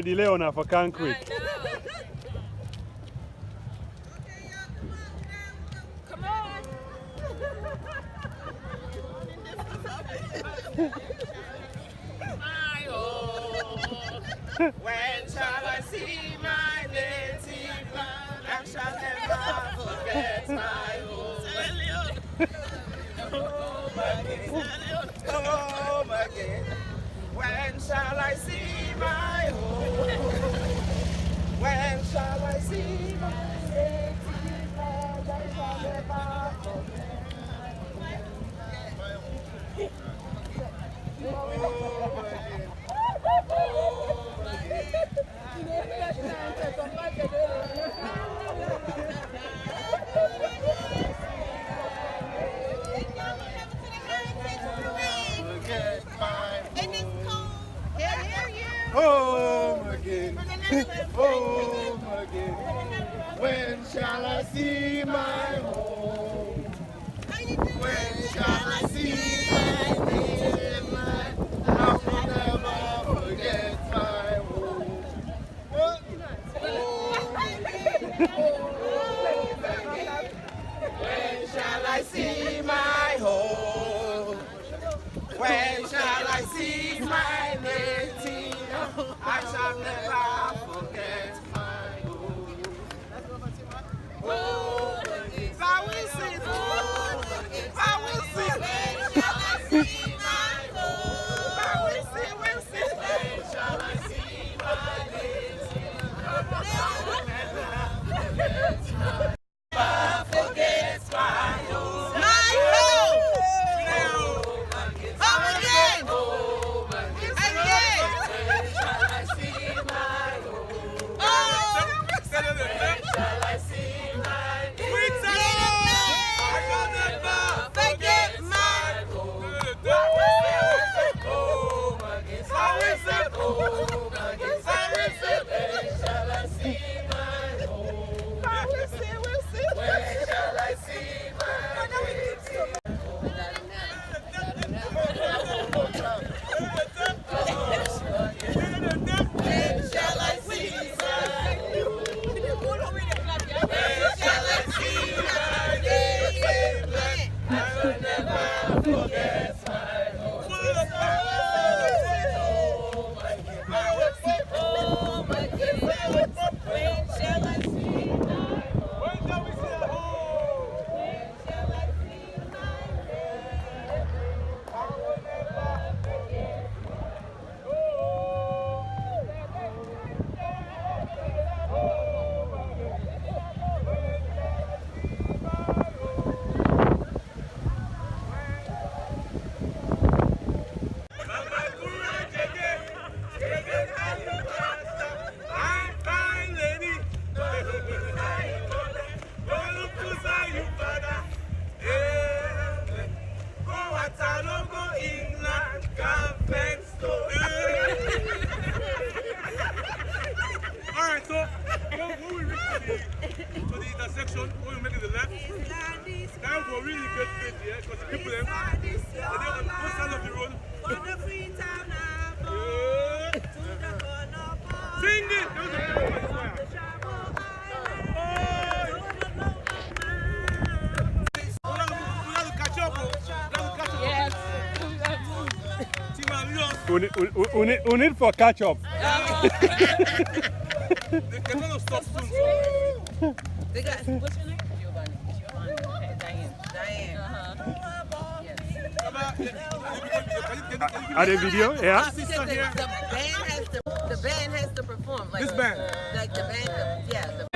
Delay on her for can't quit. Come on. My home. When shall I see my native land? I shall never forget my home. Home again. Home again. When shall I see my home? When shall I see my native land? I shall never forget my home. Home again. Home again, home again. When shall I see my home? When shall I see my native land? I will never forget my home. When shall I see my home? When shall I see my native? I shall never forget my home. Oh, I will sing. I will sing. When shall I see my home? I will sing. Will sing. When shall I see my native? I will never forget my home. My home. Home again. Home again. When shall I see my home? Oh. When shall I see my native? I shall never forget my home. Home again. I will say home again. I will say when shall I see my home? I will say, will say. When shall I see my native? When shall I see my home? When shall I see my native land? I will never forget my home. I will say home again. When shall I see my home? When shall we see our home? When shall I see my native? I will never forget my home. Alright, so when we reach to the intersection, when we make it the left, time for really good fit here, because the people there, they're on both sides of the road. Sing it! We have to catch up, bro. Yes. We need for catch up. They're going to stop soon. They got, what's your name? Giovanni. Okay, Diane. Are they video? Yeah. She said the band has to perform. Like This band? Like the band, yeah.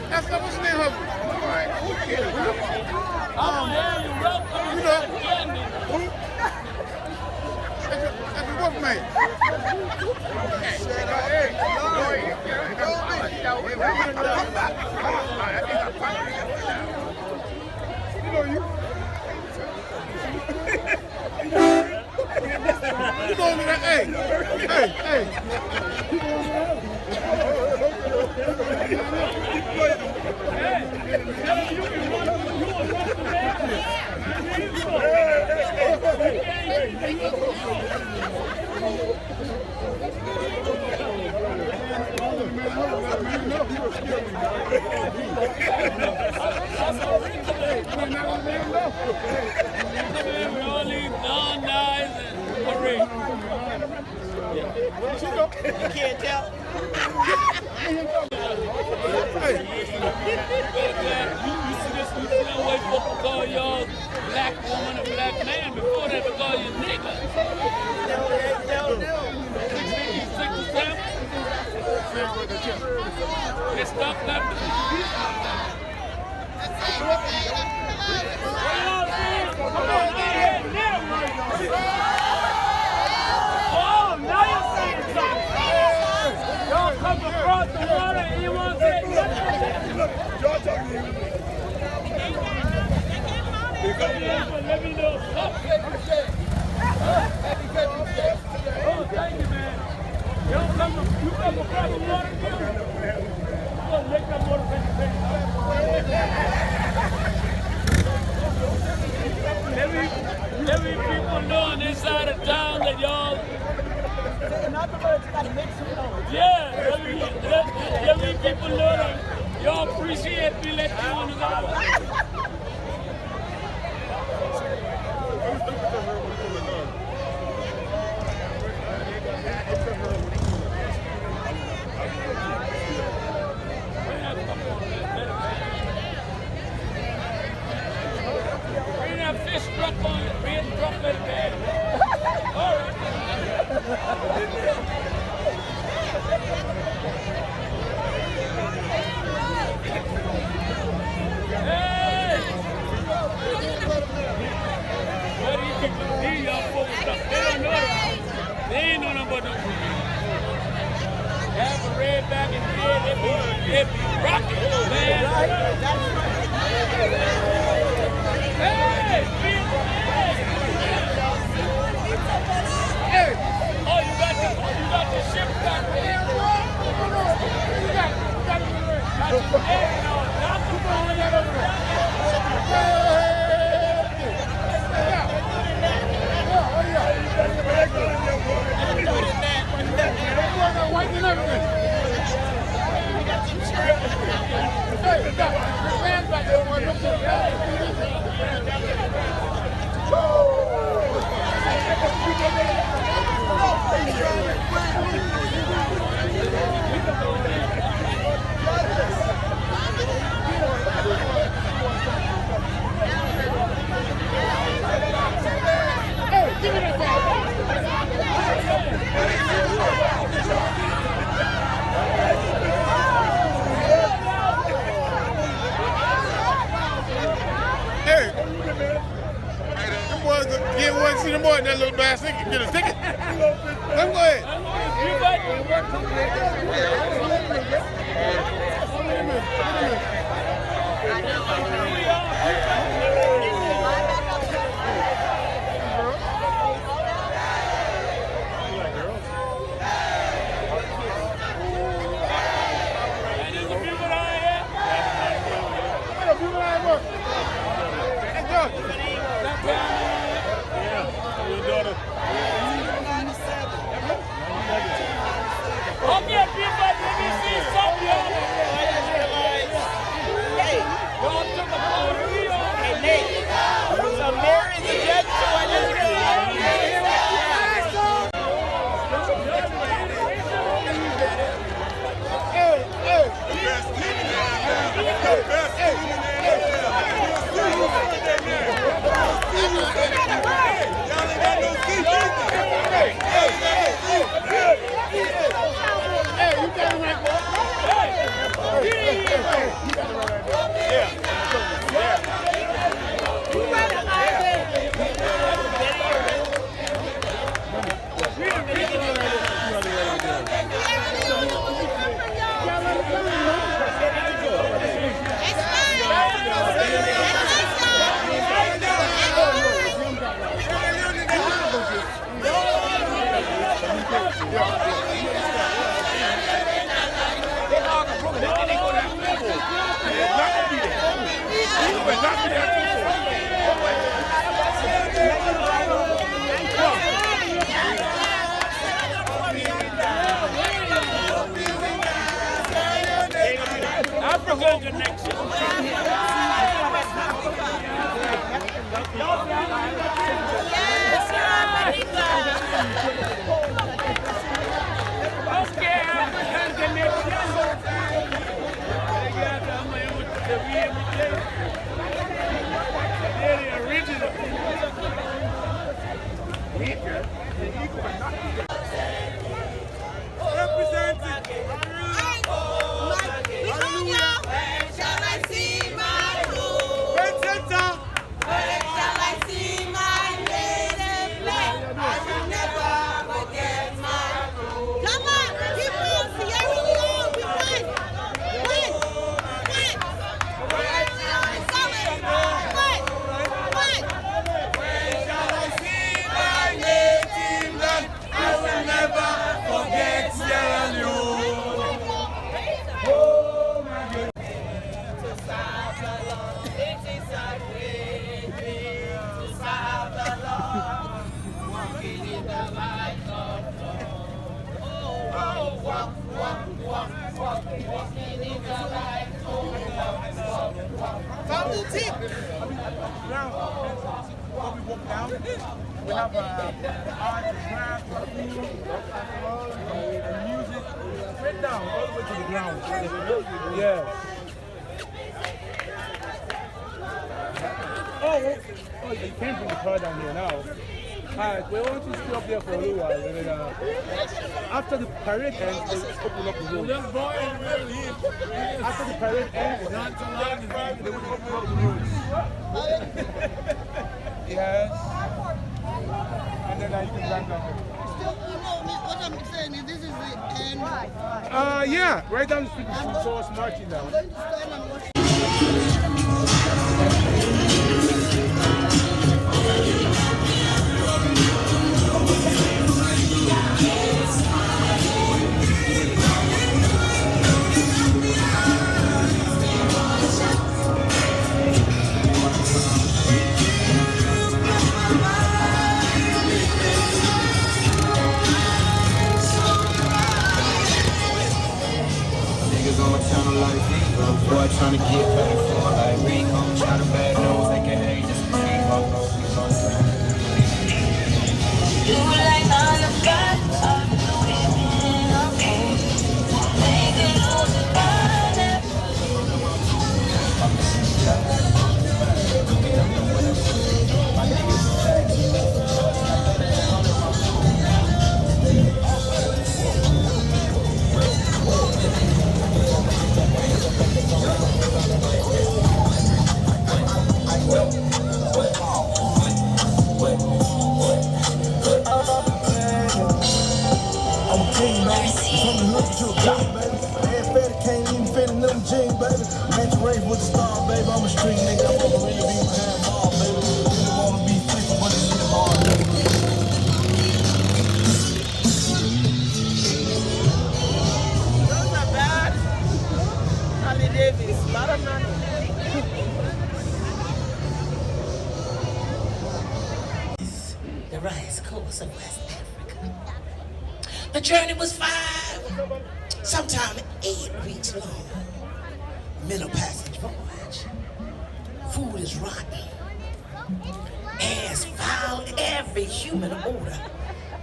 That's not what's the name of it. That's the wolf man. You know you. You going to that? Hey. You can't tell. You see this way folks call y'all black woman or black man. Before that, they call you nigga. Let's stop that. Oh, now you're saying something. Y'all come across the water and you want to say nothing. Y'all talking to you. Let me know. Oh, thank you, man. You come across the water, I'm going to make that motorcycle Every people know on this side of town that y'all. In other words, you got to make some noise. Yeah, every people know that y'all appreciate me letting you on the hour. Bring that fish truck on it, bring it truck at the bed. All right. Hey! What do you think? These young folks stuff. They don't know that. They ain't know nothing about no movie. Have a red back in the head, they be rocking, man. Hey! Hey! Oh, you got the ship back there. You got your head on. Not the phone, you got See the boy, that little bastard, get a ticket. Let him go ahead. They all got broken. Then they go down Fambul. It's not gonna be there. You will not be there. African connection. Okay, African connection. They're the original. Sierra Leone. Fambul Tik. Now, when we walk down, we have art and craft, food, and music, straight down, all the way to the ground. Yeah. Oh, you can't bring the car down here now. Alright, we want to stay up there for a little while. And then, after the parade ends, they open up the road. After the parade ends, they will open up the roads. Yes. And then you can land down there. What I'm saying is this is the end. Yeah, right down the street, you saw us marching down. I'm going to stand and watch. Boy trying to get back for like Rico, trying to bad nose, aka just keep on going. You like all the God, all the women, okay. Make it all the body. With the star, baby, I'm a street nigga. I'm gonna really be behind ball, baby. Really wanna be flipping, but this shit hard, nigga. Those are bad. Harley Davis, a lot of money. The rice course of West Africa. The journey was 5, sometime 8 weeks long. Middle passage voyage. Food is rotten. Air is foul. Every human odor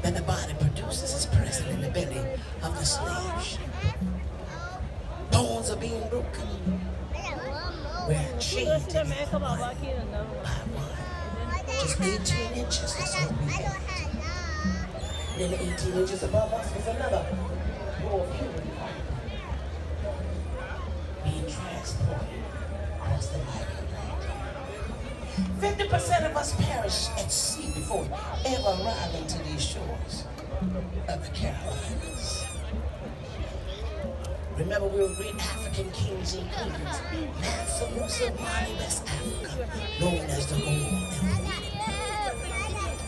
that the body produces is present in the belly of the slave ship. Bones are being broken. We're chained together one by one. Just 18 inches, that's all we had. Then 18 inches above us was another row of human being transported across the mighty Atlantic. 50% of us perish at sea before ever arriving to these shores of the Carolinas. Remember, we were great African kings and queens, Mansa Musa, Mali, West Africa, known as the Gold Empire.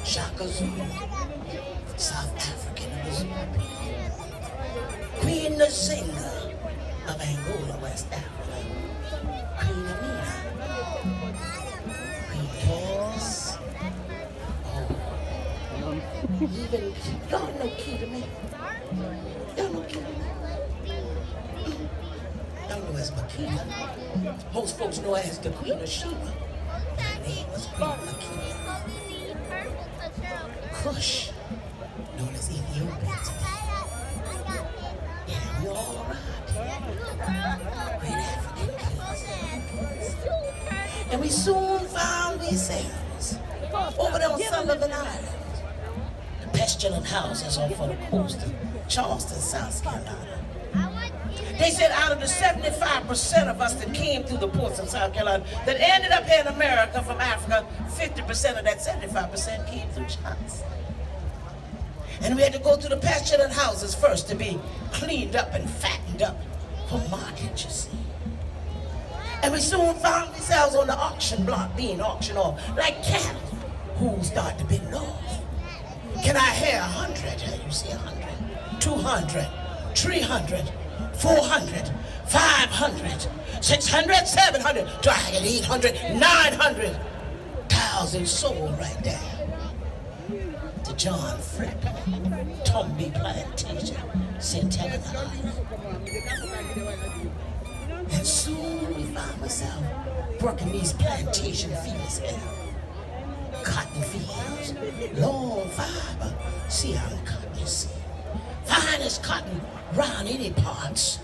Shaka Zulu, South African. It was Queen Nzinga of Angola, West Africa. Queen Amina. Queen Candace. Even, y'all know Keita me. Y'all know Keita me. Y'all know as Makita. Most folks know her as the Queen of Sheba. Her name was Queen Makita. Kush, known as Ethiopia today. Yeah, we all around here. Great African kings. And we soon found ourselves over there on Sullivan Island. The pestilent houses off of the coast of Charleston, South Carolina. They said out of the 75% of us that came through the ports of South Carolina that ended up here in America from Africa, 50% of that 75% came through Charleston. And we had to go through the pestilent houses first to be cleaned up and fattened up for market, you see. And we soon found ourselves on the auction block being auctioned off like cattle who start to bend off. Can I hear 100? You see 100, 200, 300, 400, 500, 600, 700, 800, 900,000 sold right there. To John Fripp, Tomby Plantation, St. Helena Island. And soon we found myself working these plantation fields here. Cotton fields, long fiber, Sierra cotton, you see. Finest cotton round any parts.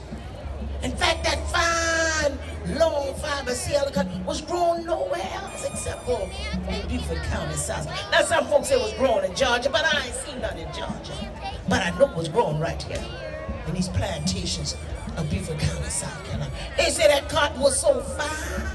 In fact, that fine, long fiber Sierra cotton was grown nowhere else except for in Beaufort County, South. Now, some folks say it was grown in Georgia, but I ain't seen none in Georgia. But I know it was grown right here in these plantations of Beaufort County, South Carolina. They say that cotton was so fine.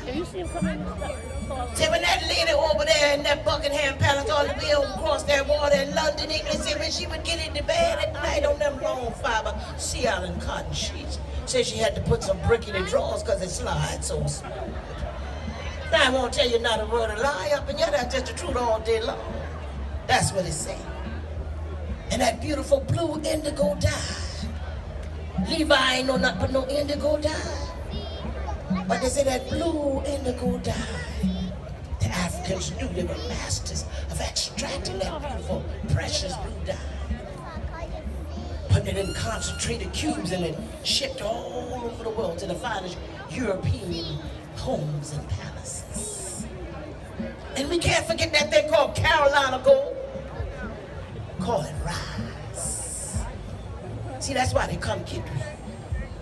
See, when that lady over there in that Buckingham Palace all the way across that water in London, England, see, when she would get into bed at night on them long fiber Sierra cotton sheets, said she had to put some brick in the drawers because it slides so smooth. Now, I won't tell you not a word of lie up in here, that's just the truth all day long. That's what it said. And that beautiful blue indigo dye. Levi ain't know nothing but no indigo dye. But they say that blue indigo dye, the Africans knew they were masters of extracting that beautiful, precious blue dye. Putting it in concentrated cubes and then shipped all over the world to the finest European homes and palaces. And we can't forget that thing called Carolina gold. Call it rice. See, that's why they come get me.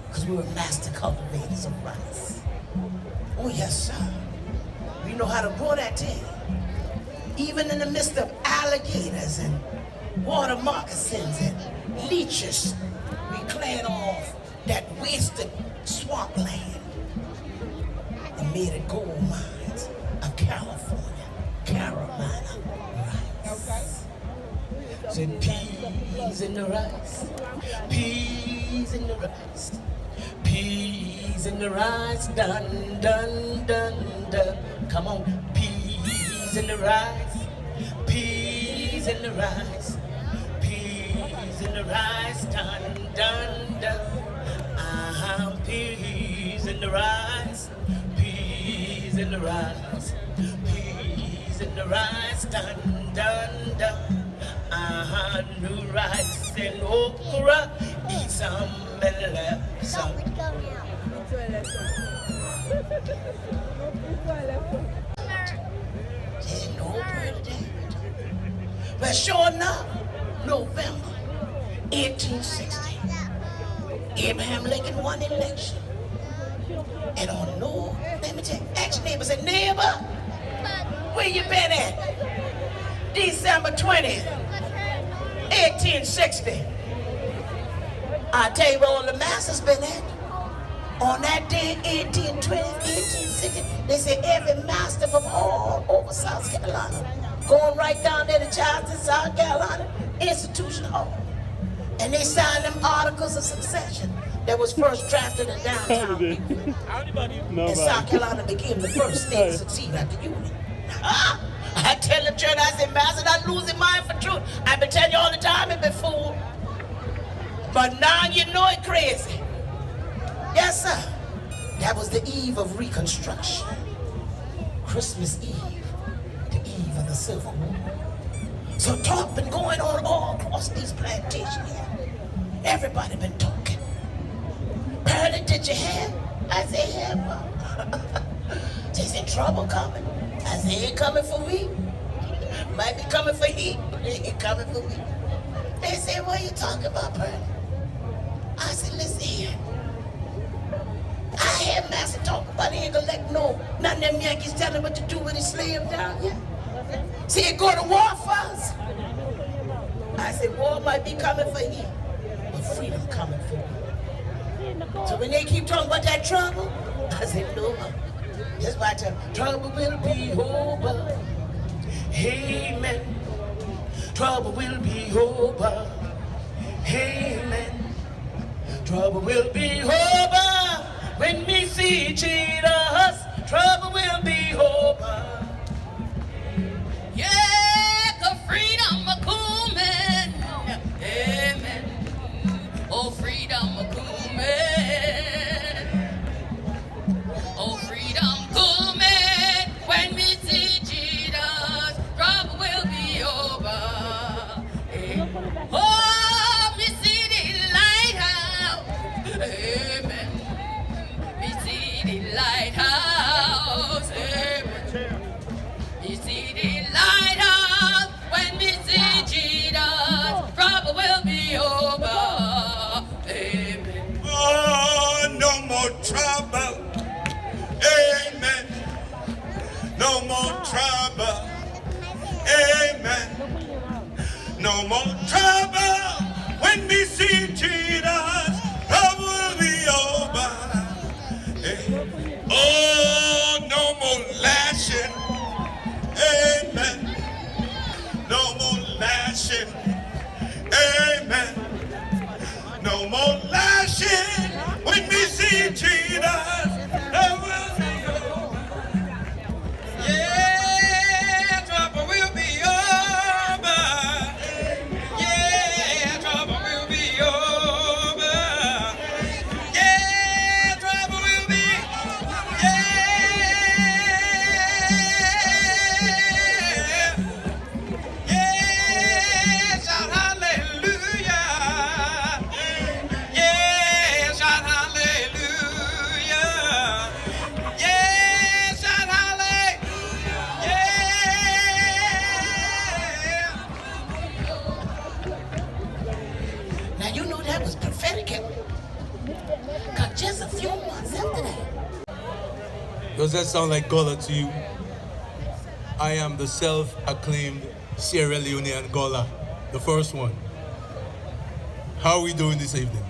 Because we were master cultivators of rice. Oh, yes, sir. We know how to grow that thing. Even in the midst of alligators and water moccasins and leeches, we cleared off that wasted swampland and made it gold mines of California, Carolina rice. Said peas in the rice, peas in the rice, peas in the rice, dun, dun, dun, dun. Come on, peas in the rice, peas in the rice, peas in the rice, dun, dun, dun. Peas in the rice, peas in the rice, peas in the rice, dun, dun, dun. New rice and okra, eat some and left some. There's no birthday. But sure enough, November 1860, Abraham Lincoln won the election. And on no, let me tell you, ex-neighbor said, neighbor, where you been at? December 20th, 1860. I'll tell you where all the masters been at. On that day, 1820, 1860, they say every master from all over South Carolina, going right down there to Charleston, South Carolina, Institution Hall. And they signed them articles of succession that was first drafted in downtown Beaufort. And South Carolina became the first state to succeed after Union. I tell the church, I said, Master, I'm losing mine for truth. I've been telling you all the time, But now you know it crazy. Yes, sir. That was the eve of Reconstruction. Christmas Eve, the eve of the Civil War. So talk been going on all across these plantations here. Everybody been talking. Pearlie, did you hear? I said, yeah, Mom. They said, trouble coming. I said, ain't coming for me. Might be coming for he. Ain't coming for me. They said, what are you talking about, Pearlie? I said, listen here. I hear Master talk about he ain't gonna let none of them Yankees tell him what to do when he slay him down here. See, he go to war first. I said, war might be coming for he, but freedom coming for me. So when they keep talking about that trouble, I said, no, that's why I tell them, trouble will be over. Amen. Trouble will be over. Amen. Trouble will be over when we see Jesus. Trouble will be over. Yeah, the freedom a coming. Amen. Oh, freedom a coming. Oh, freedom coming when we see Jesus. Trouble will be over. Oh, we see the lighthouse. Amen. We see the lighthouse. Amen. We see the lighthouse when we see Jesus. Trouble will be over. Amen. Oh, no more trouble. Amen. No more trouble. Amen. No more trouble when we see Jesus. Trouble will be over. Amen. Oh, no more lashing. Amen. No more lashing. Amen. No more lashing when we see Jesus. Trouble will be over. Yeah, trouble will be over. Yeah, trouble will be over. Yeah, trouble will be. Yeah. Yeah, shout hallelujah. Yeah, shout hallelujah. Yeah, shout hallelujah. Yeah. Now you know that was prophetic. Cause just a few months after that. Does that sound like Gola to you? I am the self-acclaimed Sierra Leonean Gola, the first one. How are we doing this evening?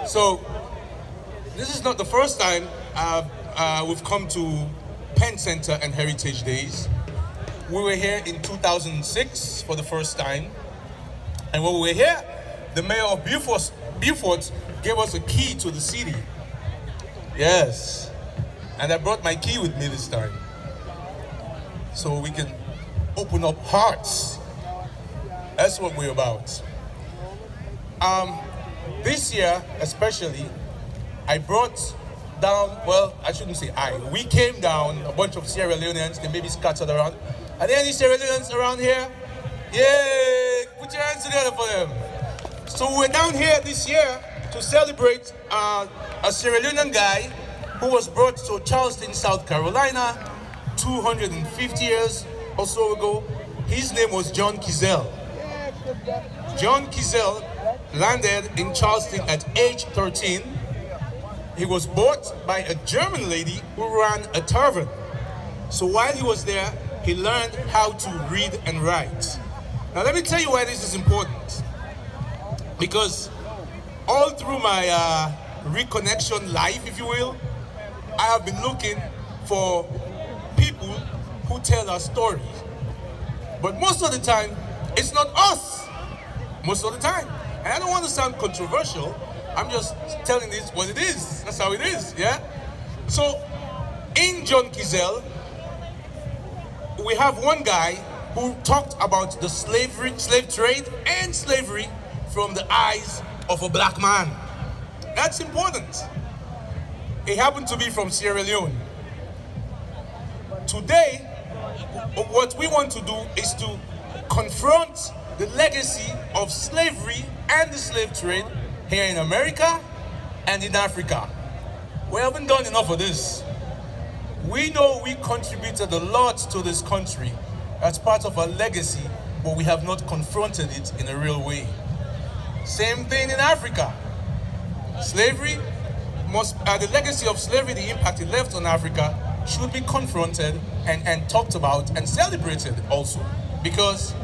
So, this is not the first time we've come to Penn Center and Heritage Days. We were here in 2006 for the first time. And when we were here, the mayor of Beaufort gave us a key to the city. Yes. And I brought my key with me this time. So we can open up hearts. That's what we're about. This year, especially, I brought down, well, I shouldn't say we came down, a bunch of Sierra Leoneans, they may be scattered around. Are there any Sierra Leoneans around here? Yay! Put your hands together for them. So we're down here this year to celebrate a Sierra Leonean guy who was brought to Charleston, South Carolina, 250 years or so ago. His name was John Kizel. John Kizel landed in Charleston at age 13. He was bought by a German lady who ran a tavern. So while he was there, he learned how to read and write. Now let me tell you why this is important. Because all through my reconnection life, if you will, I have been looking for people who tell our story. But most of the time, it's not us. Most of the time. And I don't want to sound controversial. I'm just telling this what it is. That's how it is, yeah? So, in John Kizel, we have one guy who talked about the slave trade and slavery from the eyes of a black man. That's important. It happened to be from Sierra Leone. Today, what we want to do is to confront the legacy of slavery and the slave trade here in America and in Africa. We haven't done enough of this. We know we contributed a lot to this country as part of our legacy, but we have not confronted it in a real way. Same thing in Africa. Slavery the legacy of slavery, the impact it left on Africa, should be confronted and talked about and celebrated also. Because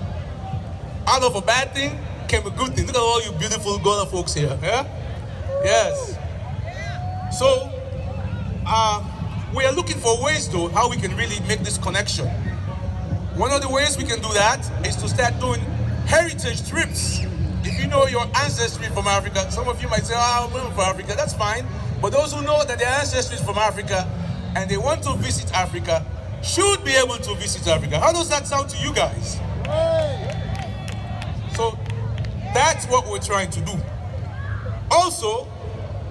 out of a bad thing came a good thing. Look at all you beautiful Ghana folks here. Yeah? Yes. So, we are looking for ways though how we can really make this connection. One of the ways we can do that is to start doing heritage trips. If you know your ancestry from Africa, some of you might say, oh, I'm from Africa, that's fine. But those who know that their ancestry is from Africa and they want to visit Africa should be able to visit Africa. How does that sound to you guys? So that's what we're trying to do. Also,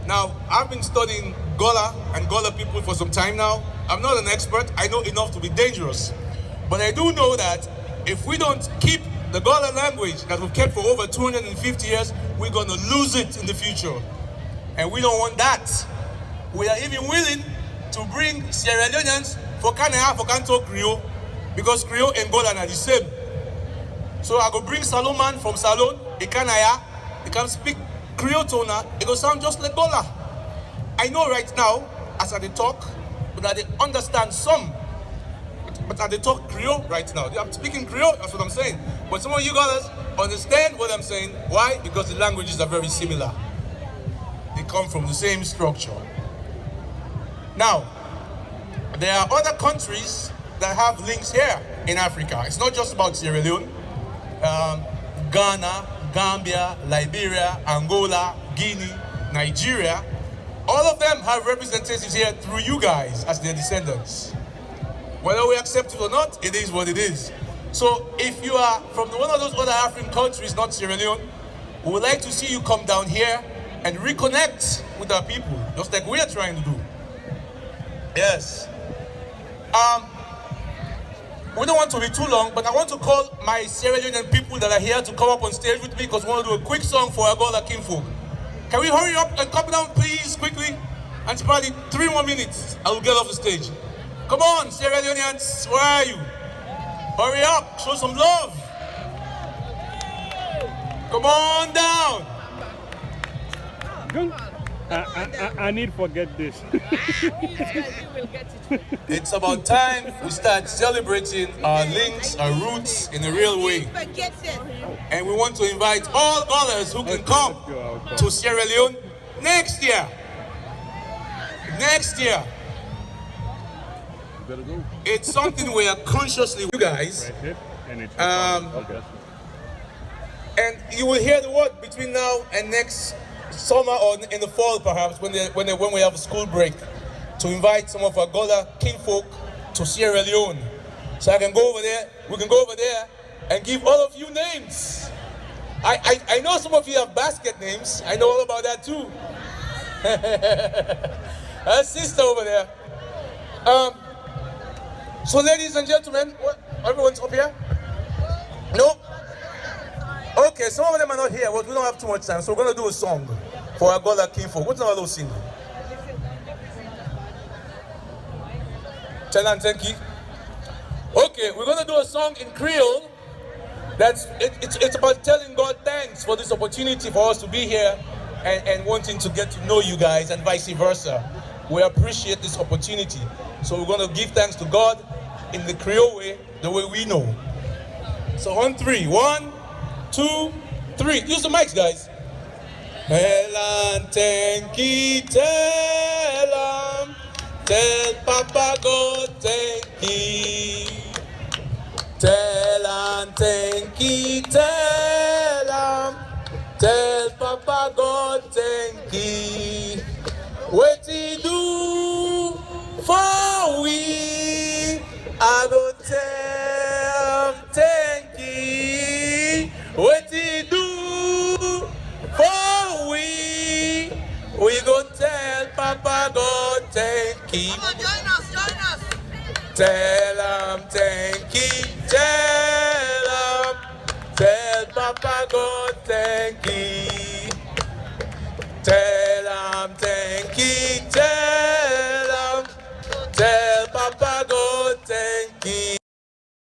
now I've been studying Gola and Gola people for some time now. I'm not an expert, I know enough to be dangerous. But I do know that if we don't keep the Gola language that we've kept for over 250 years, we're going to lose it in the future. And we don't want that. We are even willing to bring Sierra Leoneans for Kanaya for Kanto Creole, because Creole and Gola are the same. So I go bring Salomon from Salon, a Kanaya, they can speak Creole tona, it will sound just like Gola. I know right now, as I talk, but I understand some. But I talk Creole right now. I'm speaking Creole, that's what I'm saying. But some of you guys understand what I'm saying. Why? Because the languages are very similar. They come from the same structure. Now, there are other countries that have links here in Africa. It's not just about Sierra Leone. Ghana, Gambia, Liberia, Angola, Guinea, Nigeria. All of them have representatives here through you guys as their descendants. Whether we accept it or not, it is what it is. So if you are from one of those other African countries, not Sierra Leone, we would like to see you come down here and reconnect with our people, just like we are trying to do. Yes. We don't want to be too long, but I want to call my Sierra Leonean people that are here to come up on stage with me because we want to do a quick song for Agola Kinfolk. Can we hurry up and come down, please, quickly? And it's probably 3 more minutes. I will get off the stage. Come on, Sierra Leoneans, where are you? Hurry up, show some love. Come on down. I need to forget this. It's about time we start celebrating our links, our roots in a real way. And we want to invite all others who can come to Sierra Leone next year. Next year. It's something we are consciously, you guys. And you will hear the word between now and next summer or in the fall, perhaps, when we have a school break, to invite some of our Gola kinfolk to Sierra Leone. So I can go over there, we can go over there and give all of you names. I know some of you have basket names. I know all about that too. Our sister over there. So ladies and gentlemen, everyone's up here? No? Okay, some of them are not here, but we don't have too much time, so we're going to do a song for our Gola kinfolk. What's another sing? Telan Tenki. Okay, we're going to do a song in Creole. It's about telling God thanks for this opportunity for us to be here and wanting to get to know you guys and vice versa. We appreciate this opportunity. So we're going to give thanks to God in the Creole way, the way we know. So on 3, 1, 2, 3. Use the mics, guys. Telan Tenki, telam, tell Papa God Tenki. Telan Tenki, telam, tell Papa God Tenki. What he do for we, I go tell Tenki. What he do Come on, join us, join us.